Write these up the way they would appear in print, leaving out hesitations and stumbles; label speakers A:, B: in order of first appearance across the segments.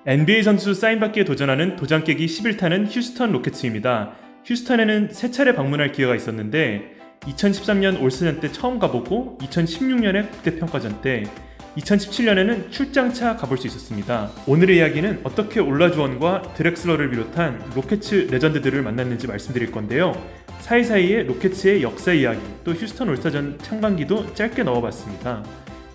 A: NBA 선수 사인받기에 도전하는 도장 깨기 11타는 휴스턴 로켓츠입니다. 휴스턴에는 3차례 방문할 기회가 있었는데 2013년 올스전 때 처음 가보고 2016년에 국대평가전 때 2017년에는 출장차 가볼 수 있었습니다. 오늘의 이야기는 어떻게 올라주원과 드렉슬러를 비롯한 로켓츠 레전드들을 만났는지 말씀드릴 건데요. 사이사이에 로켓츠의 역사 이야기, 또 휴스턴 올스타전 창반기도 짧게 넣어봤습니다.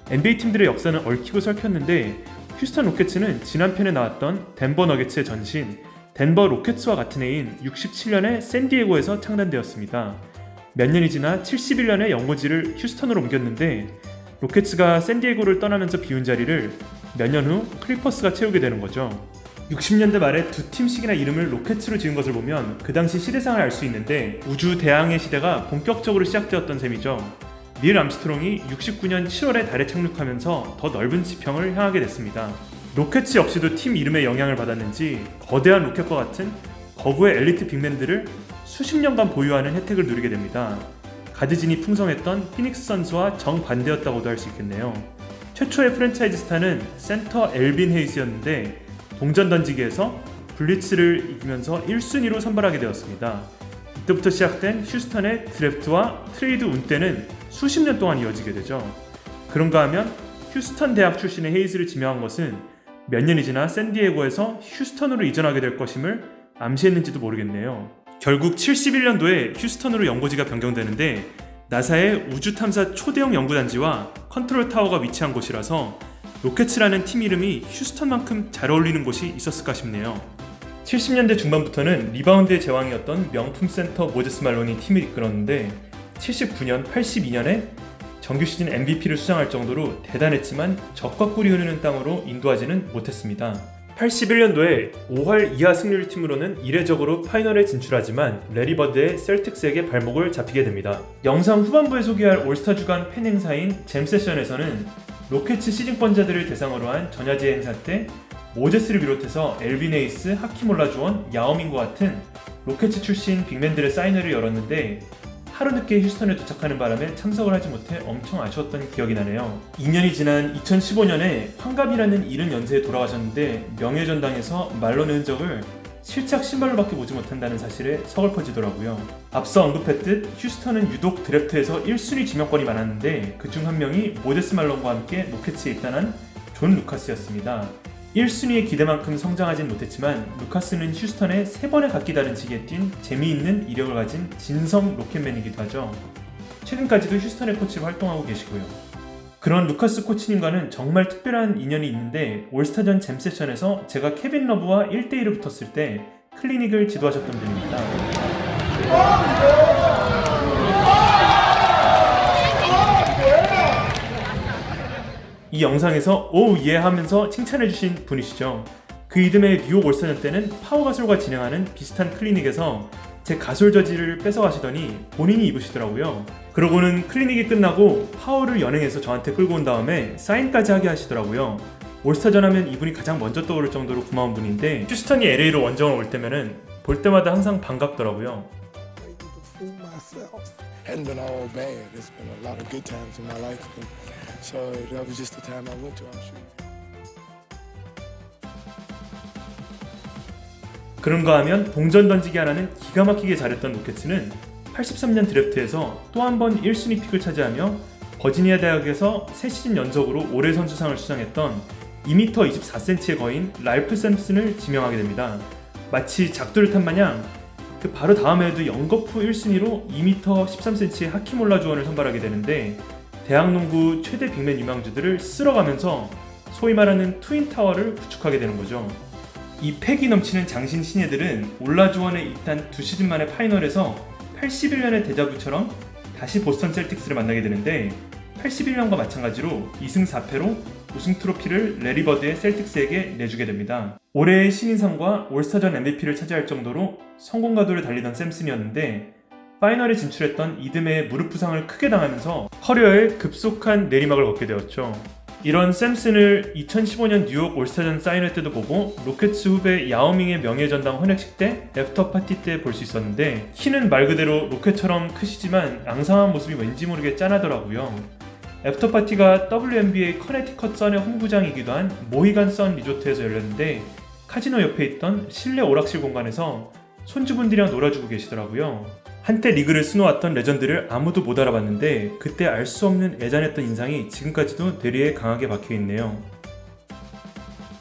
A: NBA 팀들의 역사는 얽히고 설켰는데 휴스턴 로켓츠는 지난 편에 나왔던 덴버 너게츠의 전신 덴버 로켓츠와 같은 해인 67년에 샌디에고에서 창단되었습니다. 몇 년이 지나 71년에 연고지를 휴스턴으로 옮겼는데 로켓츠가 샌디에고를 떠나면서 비운 자리를 몇 년 후 클리퍼스가 채우게 되는 거죠. 60년대 말에 두 팀씩이나 이름을 로켓츠로 지은 것을 보면 그 당시 시대상을 알 수 있는데 우주 대항해 시대가 본격적으로 시작되었던 셈이죠. 닐 암스트롱이 69년 7월에 달에 착륙하면서 더 넓은 지평을 향하게 됐습니다. 로켓츠 역시도 팀 이름에 영향을 받았는지 거대한 로켓과 같은 거구의 엘리트 빅맨들을 수십 년간 보유하는 혜택을 누리게 됩니다. 가드진이 풍성했던 피닉스 선수와 정반대였다고도 할 수 있겠네요. 최초의 프랜차이즈 스타는 센터 엘빈 헤이스였는데 동전 던지기에서 블리츠를 이기면서 1순위로 선발하게 되었습니다. 이때부터 시작된 휴스턴의 드래프트와 트레이드 운대는 수십 년 동안 이어지게 되죠. 그런가 하면 휴스턴 대학 출신의 헤이즈를 지명한 것은 몇 년이 지나 샌디에고에서 휴스턴으로 이전하게 될 것임을 암시했는지도 모르겠네요. 결국 71년도에 휴스턴으로 연고지가 변경되는데 나사의 우주탐사 초대형 연구단지와 컨트롤 타워가 위치한 곳이라서 로켓츠라는 팀 이름이 휴스턴만큼 잘 어울리는 곳이 있었을까 싶네요. 70년대 중반부터는 리바운드의 제왕이었던 명품 센터 모제스 말론이 팀을 이끌었는데 79년, 82년에 정규 시즌 MVP를 수상할 정도로 대단했지만 적과 꿀이 흐르는 땅으로 인도하지는 못했습니다. 81년도에 5할 이하 승률 팀으로는 이례적으로 파이널에 진출하지만 레리 버드의 셀틱스에게 발목을 잡히게 됩니다. 영상 후반부에 소개할 올스타 주간 팬 행사인 잼 세션에서는 로켓츠 시즌권자들을 대상으로 한 전야제 행사 때 모제스를 비롯해서 엘빈 헤이스, 하킴 올라주원, 야오밍과 같은 로켓츠 출신 빅맨들의 사인회를 열었는데 하루 늦게 휴스턴에 도착하는 바람에 참석을 하지 못해 엄청 아쉬웠던 기억이 나네요. 2년이 지난 2015년에 환갑이라는 이른 연세에 돌아가셨는데 명예전당에서 말론의 흔적을 실착 신발로밖에 보지 못한다는 사실에 서글퍼지더라고요. 앞서 언급했듯 휴스턴은 유독 드래프트에서 1순위 지명권이 많았는데 그중 한 명이 모제스 말론과 함께 로켓츠에 입단한 존 루카스였습니다. 1순위의 기대만큼 성장하진 못했지만 루카스는 휴스턴에 3번의 각기 다른 지기에 뛴 재미있는 이력을 가진 진성 로켓맨이기도 하죠. 최근까지도 휴스턴의 코치로 활동하고 계시고요. 그런 루카스 코치님과는 정말 특별한 인연이 있는데 올스타전 잼 세션에서 제가 케빈 러브와 1대1을 붙었을 때 클리닉을 지도하셨던 분입니다. 이 영상에서 오우 예 하면서 칭찬해주신 분이시죠. 그 이듬해 뉴욕 올스타전 때는 파워 가솔과 진행하는 비슷한 클리닉에서 제 가솔 저지를 뺏어가시더니 본인이 입으시더라고요. 그러고는 클리닉이 끝나고 파워를 연행해서 저한테 끌고 온 다음에 사인까지 하게 하시더라고요. 올스타전 하면 이분이 가장 먼저 떠오를 정도로 고마운 분인데 휴스턴이 LA로 원정을 올 때면은 볼 때마다 항상 반갑더라고요.
B: Hadn't been all bad. There's been a lot of good times in my life, and so that was just the time I went to. I'm sure.
A: 그런가 하면 동전 던지기 하나는 기가 막히게 잘했던 로켓츠는 83년 드래프트에서 또 한 번 1순위 픽을 차지하며 버지니아 대학에서 3시즌 연속으로 올해 선수상을 수상했던 2m 24cm의 거인 랄프 샘슨을 지명하게 됩니다. 마치 작두를 탄 마냥 그 바로 다음 해에도 연거푸 1순위로 2m 13cm의 하킴 올라주원을 선발하게 되는데 대학농구 최대 빅맨 유망주들을 쓸어가면서 소위 말하는 트윈타워를 구축하게 되는 거죠. 이 패기 넘치는 장신 신예들은 올라주원의 입단 2시즌 만에 파이널에서 81년의 데자부처럼 다시 보스턴 셀틱스를 만나게 되는데 81년과 마찬가지로 2승 4패로 우승 트로피를 레리 버드의 셀틱스에게 내주게 됩니다. 올해의 신인상과 올스타전 MVP를 차지할 정도로 성공 가도를 달리던 샘슨이었는데 파이널에 진출했던 이듬해 무릎 부상을 크게 당하면서 커리어에 급속한 내리막을 걷게 되었죠. 이런 샘슨을 2015년 뉴욕 올스타전 사인회 때도 보고 로켓츠 후배 야오밍의 명예전당 헌액식 때 애프터 파티 때 볼 수 있었는데 키는 말 그대로 로켓처럼 크시지만 앙상한 모습이 왠지 모르게 짠하더라고요. 애프터파티가 WNBA 커네티컷 선의 홈구장이기도 한 모히간 선 리조트에서 열렸는데 카지노 옆에 있던 실내 오락실 공간에서 손주분들이랑 놀아주고 계시더라고요. 한때 리그를 수놓았던 레전드를 아무도 못 알아봤는데 그때 알 수 없는 애잔했던 인상이 지금까지도 뇌리에 강하게 박혀있네요.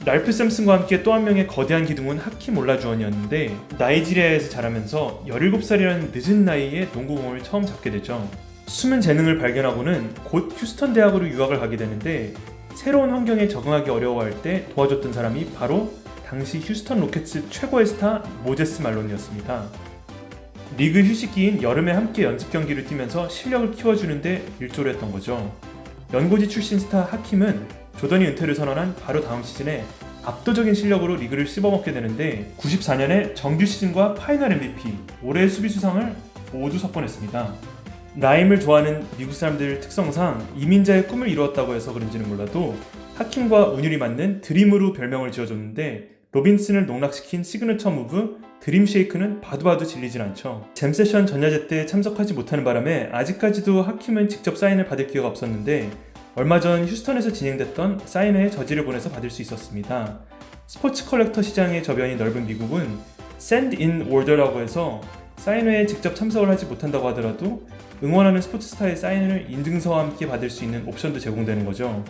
A: 랄프 샘슨과 함께 또 한 명의 거대한 기둥은 하킴 올라주원이었는데 나이지리아에서 자라면서 17살이라는 늦은 나이에 농구공을 처음 잡게 되죠. 숨은 재능을 발견하고는 곧 휴스턴 대학으로 유학을 가게 되는데 새로운 환경에 적응하기 어려워할 때 도와줬던 사람이 바로 당시 휴스턴 로켓츠 최고의 스타 모제스 말론이었습니다. 리그 휴식기인 여름에 함께 연습 경기를 뛰면서 실력을 키워주는데 일조를 했던 거죠. 연고지 출신 스타 하킴은 조던이 은퇴를 선언한 바로 다음 시즌에 압도적인 실력으로 리그를 씹어먹게 되는데 94년에 정규 시즌과 파이널 MVP, 올해의 수비수상을 모두 석권했습니다. 라임을 좋아하는 미국 사람들 특성상 이민자의 꿈을 이루었다고 해서 그런지는 몰라도 하킴과 운율이 맞는 드림으로 별명을 지어줬는데 로빈슨을 농락시킨 시그너처 무브 드림 쉐이크는 봐도 질리진 않죠. 잼세션 전야제 때 참석하지 못하는 바람에 아직까지도 하킴은 직접 사인을 받을 기회가 없었는데 얼마 전 휴스턴에서 진행됐던 사인회에 저지를 보내서 받을 수 있었습니다. 스포츠 컬렉터 시장의 저변이 넓은 미국은 Send in Order라고 해서 사인회에 직접 참석을 하지 못한다고 하더라도 응원하는 스포츠 스타의 사인을 인증서와 함께 받을 수 있는 옵션도 제공되는 거죠.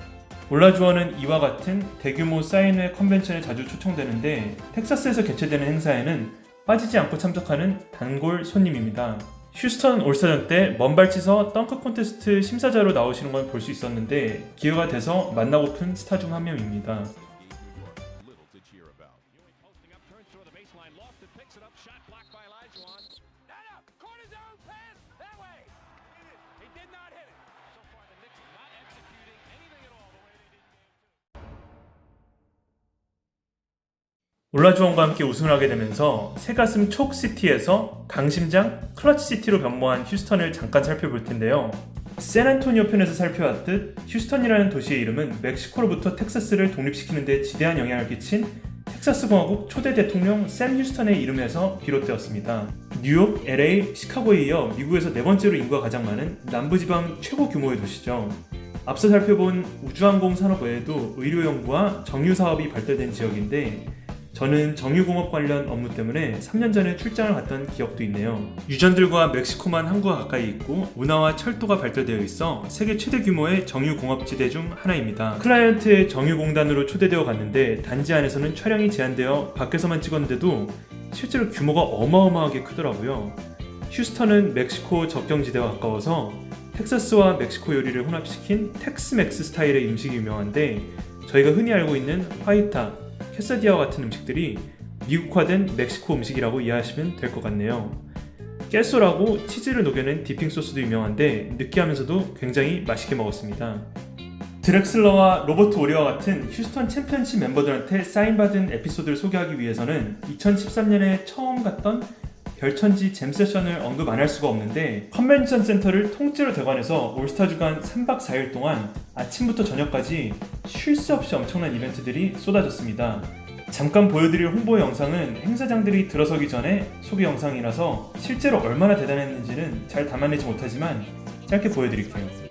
A: 올라주어는 이와 같은 대규모 사인회 컨벤션에 자주 초청되는데 텍사스에서 개최되는 행사에는 빠지지 않고 참석하는 단골 손님입니다. 휴스턴 올스타전 때 먼발치서 덩크 콘테스트 심사자로 나오시는 걸 볼 수 있었는데 기회가 돼서 만나고픈 스타 중 한 명입니다. 올라주원과 함께 우승을 하게 되면서 새가슴 촉시티에서 강심장 클러치시티로 변모한 휴스턴을 잠깐 살펴볼 텐데요. 샌안토니오 편에서 살펴봤듯 휴스턴이라는 도시의 이름은 멕시코로부터 텍사스를 독립시키는 데 지대한 영향을 끼친 텍사스 공화국 초대 대통령 샘 휴스턴의 이름에서 비롯되었습니다. 뉴욕, LA, 시카고에 이어 미국에서 네 번째로 인구가 가장 많은 남부지방 최고 규모의 도시죠. 앞서 살펴본 우주항공 산업 외에도 의료연구와 정유사업이 발달된 지역인데 저는 정유공업 관련 업무 때문에 3년 전에 출장을 갔던 기억도 있네요. 유전들과 멕시코만 항구가 가까이 있고 운하와 철도가 발달되어 있어 세계 최대 규모의 정유공업지대 중 하나입니다. 클라이언트의 정유공단으로 초대되어 갔는데 단지 안에서는 촬영이 제한되어 밖에서만 찍었는데도 실제로 규모가 어마어마하게 크더라고요. 휴스턴은 멕시코 접경지대와 가까워서 텍사스와 멕시코 요리를 혼합시킨 텍스맥스 스타일의 음식이 유명한데 저희가 흔히 알고 있는 화이타, 캐사디아와 같은 음식들이 미국화된 멕시코 음식이라고 이해하시면 될 것 같네요. 깨소라고 치즈를 녹여낸 디핑 소스도 유명한데 느끼하면서도 굉장히 맛있게 먹었습니다. 드렉슬러와 로버트 오리와 같은 휴스턴 챔피언십 멤버들한테 사인받은 에피소드를 소개하기 위해서는 2013년에 처음 갔던 별천지 잼세션을 언급 안 할 수가 없는데 컨벤션 센터를 통째로 대관해서 올스타 주간 3박 4일 동안 아침부터 저녁까지 쉴 새 없이 엄청난 이벤트들이 쏟아졌습니다. 잠깐 보여드릴 홍보 영상은 행사장들이 들어서기 전에 소개 영상이라서 실제로 얼마나 대단했는지는 잘 담아내지 못하지만 짧게 보여드릴게요.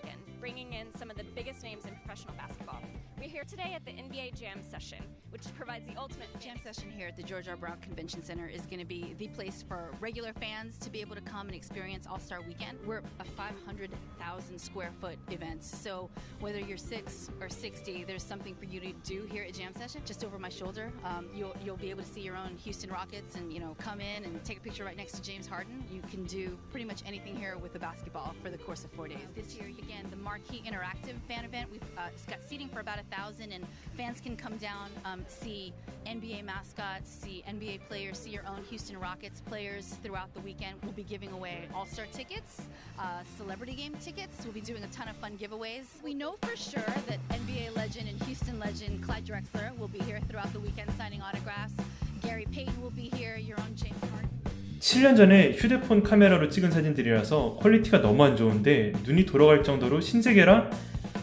C: Today at the NBA Jam Session, which provides the ultimate
D: Jam Session here at the George R. Brown Convention Center is going to be the place for regular fans to be able to come and experience All-Star Weekend. We're a 500,000 square foot event, so whether you're 6 or 60, there's something for you to do here at Jam Session. Just over my shoulder, you'll be able to see your own Houston Rockets and come in and take a picture right next to James Harden. You can do pretty much anything here with the basketball for the course of 4 days. This year, again, the Marquee Interactive Fan Event. We've got seating for about 1,000. And fans can come down, see NBA mascots, see NBA players, see your own Houston Rockets players throughout the weekend. We'll be giving away All-Star tickets, celebrity game tickets. We'll be doing a ton of fun giveaways. We know for sure that NBA legend and Houston legend Clyde Drexler will be here throughout the weekend signing autographs. Gary Payton will be here, your own James Harden.
A: 7년 전에 휴대폰 카메라로 찍은 사진들이라서 퀄리티가 너무 안 좋은데 눈이 돌아갈 정도로 신세계라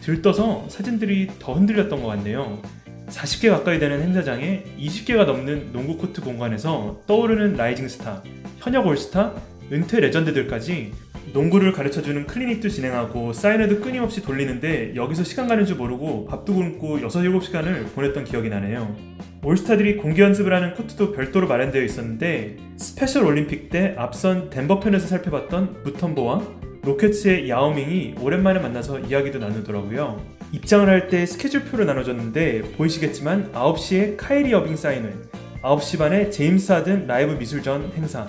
A: 들떠서 사진들이 더 흔들렸던 것 같네요. 40개 가까이 되는 행사장에 20개가 넘는 농구 코트 공간에서 떠오르는 라이징 스타, 현역 올스타, 은퇴 레전드들까지 농구를 가르쳐주는 클리닉도 진행하고 사인회도 끊임없이 돌리는데 여기서 시간 가는 줄 모르고 밥도 굶고 6-7시간을 보냈던 기억이 나네요. 올스타들이 공개 연습을 하는 코트도 별도로 마련되어 있었는데 스페셜 올림픽 때 앞선 덴버 편에서 살펴봤던 무텀보와 로켓츠의 야오밍이 오랜만에 만나서 이야기도 나누더라고요. 입장을 할 때 스케줄표를 나눠줬는데 보이시겠지만 9시에 카이리 어빙 사인회, 9시 반에 제임스 하든 라이브 미술전 행사,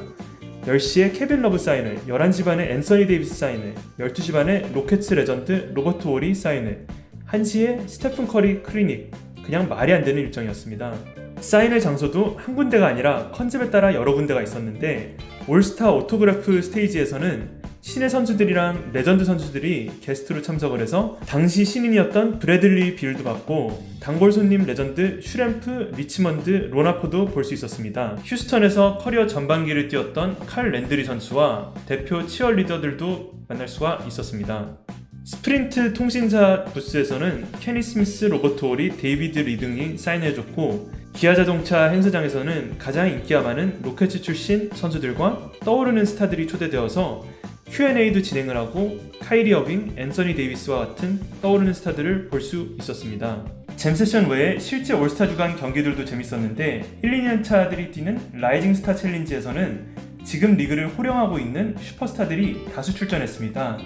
A: 10시에 케빈 러브 사인회, 11시 반에 앤서니 데이비스 사인회, 12시 반에 로켓츠 레전드 로버트 오리 사인회, 1시에 스테픈 커리 클리닉. 그냥 말이 안 되는 일정이었습니다. 사인회 장소도 한 군데가 아니라 컨셉에 따라 여러 군데가 있었는데 올스타 오토그래프 스테이지에서는 신의 선수들이랑 레전드 선수들이 게스트로 참석을 해서 당시 신인이었던 브래들리 빌도 받고 단골 손님 레전드 슈램프, 리치먼드, 로나포도 볼 수 있었습니다. 휴스턴에서 커리어 전반기를 뛰었던 칼 랜드리 선수와 대표 치어리더들도 만날 수가 있었습니다. 스프린트 통신사 부스에서는 케니 스미스, 로버트 오리, 데이비드 리 등이 사인해줬고 기아자동차 행사장에서는 가장 인기가 많은 로켓츠 출신 선수들과 떠오르는 스타들이 초대되어서 Q&A도 진행을 하고 카이리 어빙, 앤서니 데이비스와 같은 떠오르는 스타들을 볼 수 있었습니다. 잼 세션 외에 실제 올스타 주간 경기들도 재밌었는데 1-2년 차들이 뛰는 라이징 스타 챌린지에서는 지금 리그를 호령하고 있는 슈퍼스타들이 다수 출전했습니다.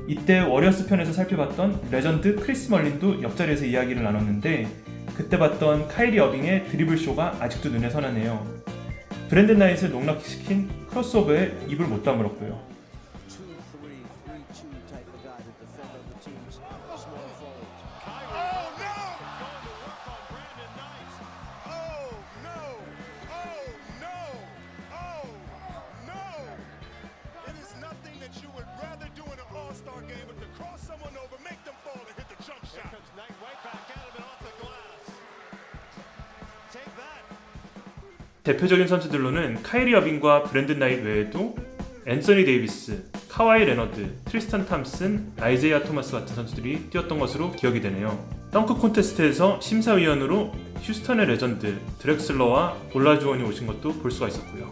A: 이때 워리어스 편에서 살펴봤던 레전드 크리스 멀린도 옆자리에서 이야기를 나눴는데 그때 봤던 카이리 어빙의 드리블 쇼가 아직도 눈에 선하네요. 브랜든 나잇을 농락시킨 크로스오버에 입을 못 다물었고요. 대표적인 선수들로는 카이리 어빙과 브랜든 나잇 외에도 앤서니 데이비스, 카와이 레너드, 트리스탄 탐슨, 아이제이아 토마스 같은 선수들이 뛰었던 것으로 기억이 되네요. 덩크 콘테스트에서 심사위원으로 휴스턴의 레전드 드렉슬러와 올라주원이 오신 것도 볼 수가 있었고요.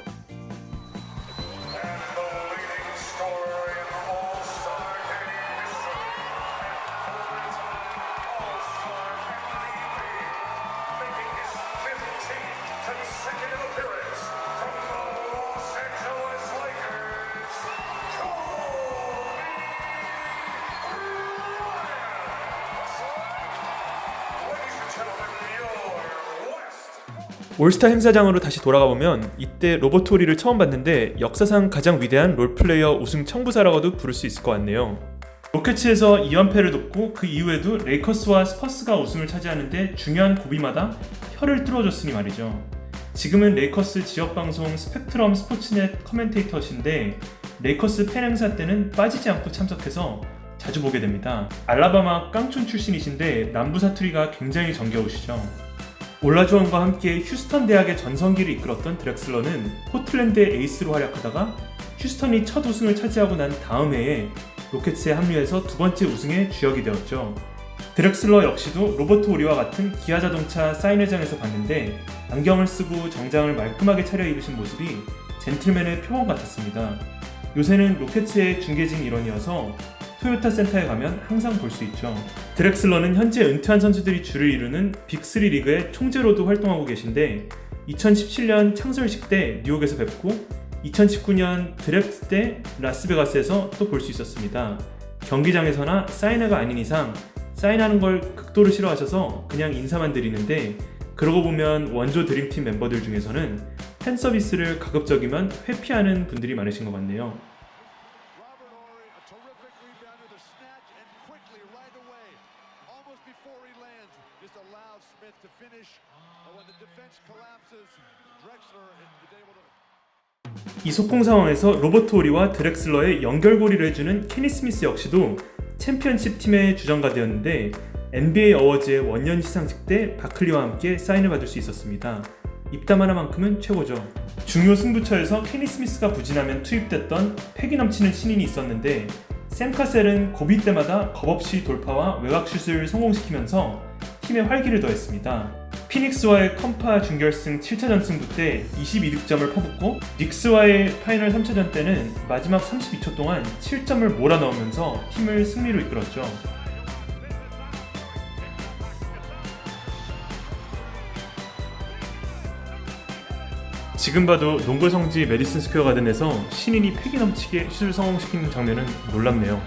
A: 올스타 행사장으로 다시 돌아가보면 이때 로버트 오리를 처음 봤는데 역사상 가장 위대한 롤플레이어 우승 청부사라고도 부를 수 있을 것 같네요. 로켓츠에서 2연패를 돕고 그 이후에도 레이커스와 스퍼스가 우승을 차지하는데 중요한 고비마다 혀를 뚫어줬으니 말이죠. 지금은 레이커스 지역방송 스펙트럼 스포츠넷 커멘테이터신데 레이커스 팬 행사 때는 빠지지 않고 참석해서 자주 보게 됩니다. 알라바마 깡촌 출신이신데 남부 사투리가 굉장히 정겨우시죠. 올라주원과 함께 휴스턴 대학의 전성기를 이끌었던 드렉슬러는 포틀랜드의 에이스로 활약하다가 휴스턴이 첫 우승을 차지하고 난 다음 해에 로켓츠에 합류해서 두 번째 우승의 주역이 되었죠. 드렉슬러 역시도 로버트 오리와 같은 기아자동차 사인회장에서 봤는데 안경을 쓰고 정장을 말끔하게 차려입으신 모습이 젠틀맨의 표본 같았습니다. 요새는 로켓츠의 중계진 일원이어서 토요타 센터에 가면 항상 볼 수 있죠. 드렉슬러는 현재 은퇴한 선수들이 주를 이루는 빅3 리그의 총재로도 활동하고 계신데 2017년 창설식 때 뉴욕에서 뵙고 2019년 드래프트 때 라스베가스에서 또 볼 수 있었습니다. 경기장에서나 사인회가 아닌 이상 사인하는 걸 극도로 싫어하셔서 그냥 인사만 드리는데 그러고 보면 원조 드림팀 멤버들 중에서는 팬 서비스를 가급적이면 회피하는 분들이 많으신 것 같네요. 이 속공 상황에서 로버트 오리와 드렉슬러의 연결고리를 해주는 케니 스미스 역시도 챔피언십 팀의 주전가 되었는데 NBA 어워즈의 원년 시상식 때 바클리와 함께 사인을 받을 수 있었습니다. 입담 하나만큼은 최고죠. 중요 승부처에서 케니 스미스가 부진하면 투입됐던 패기 넘치는 신인이 있었는데 샘 카셀은 고비 때마다 겁없이 돌파와 외곽슛을 성공시키면서 팀의 활기를 더했습니다. 피닉스와의 컴파 준결승 7차전 승부 때 22득점을 퍼붓고 닉스와의 파이널 3차전 때는 마지막 32초 동안 7점을 몰아넣으면서 팀을 승리로 이끌었죠. 지금 봐도 농구 성지 메디슨 스퀘어 가든에서 신인이 패기 넘치게 슛을 성공시키는 장면은 놀랍네요.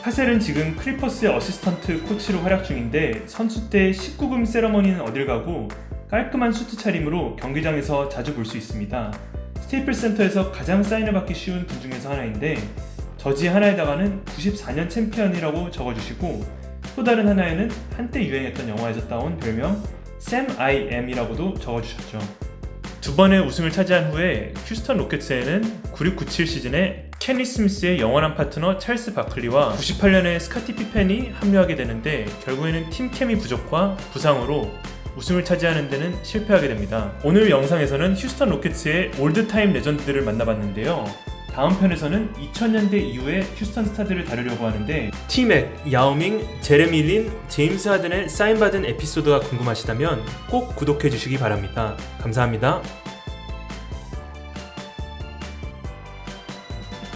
A: 하셀은 지금 클리퍼스의 어시스턴트 코치로 활약 중인데 선수 때 19금 세러머니는 어딜 가고 깔끔한 수트 차림으로 경기장에서 자주 볼 수 있습니다. 스테이플 센터에서 가장 사인을 받기 쉬운 분 중에서 하나인데 저지 하나에다가는 94년 챔피언이라고 적어주시고 또 다른 하나에는 한때 유행했던 영화에서 따온 별명 샘 I M이라고도 적어주셨죠. 두 번의 우승을 차지한 후에 휴스턴 로켓츠에는 96-97 시즌에 케니 스미스의 영원한 파트너 찰스 바클리와 98년에 스카티 피펜이 합류하게 되는데 결국에는 팀 케미 부족과 부상으로 우승을 차지하는 데는 실패하게 됩니다. 오늘 영상에서는 휴스턴 로켓츠의 올드타임 레전드들을 만나봤는데요. 다음 편에서는 2000년대 이후의 휴스턴 스타들을 다루려고 하는데 티맥, 야오밍, 제레미 린, 제임스 하든의 사인받은 에피소드가 궁금하시다면 꼭 구독해주시기 바랍니다. 감사합니다.